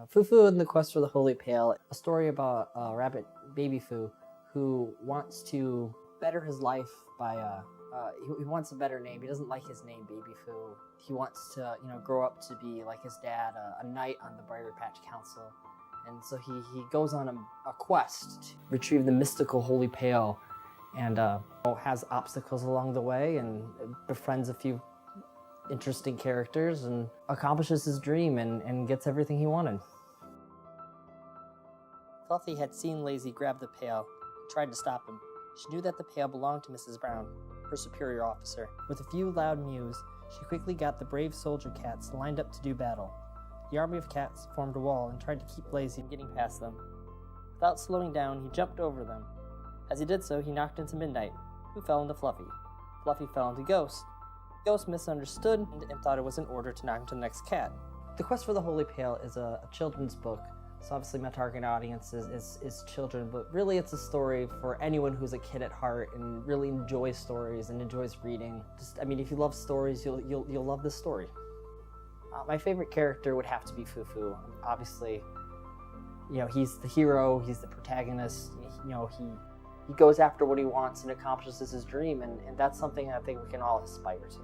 Foo Foo and the Quest for the Holey Pail, a story about rabbit Baby Foo who wants to better his life by, he wants a better name. He doesn't like his name, Baby Foo. He wants to, grow up to be like his dad, a knight on the Briar Patch Council. And so he goes on a quest to retrieve the mystical Holey Pail and has obstacles along the way and befriends a few interesting characters and accomplishes his dream and gets everything he wanted. Fluffy had seen Lazy grab the pail and tried to stop him. She knew that the pail belonged to Mrs. Brown, her superior officer. With a few loud mews, she quickly got the brave soldier cats lined up to do battle. The army of cats formed a wall and tried to keep Lazy from getting past them. Without slowing down, he jumped over them. As he did so, he knocked into Midnight, who fell into Fluffy. Fluffy fell into Ghost. Ghost misunderstood and thought it was an order to knock into the next cat. The Quest for the Holey Pail is a children's book, so obviously my target audience is children, but really it's a story for anyone who's a kid at heart and really enjoys stories and enjoys reading. If you love stories, you'll love this story. My favorite character would have to be Foo Foo. Obviously, he's the hero, he's the protagonist, he goes after what he wants and accomplishes his dream, and that's something I think we can all aspire to.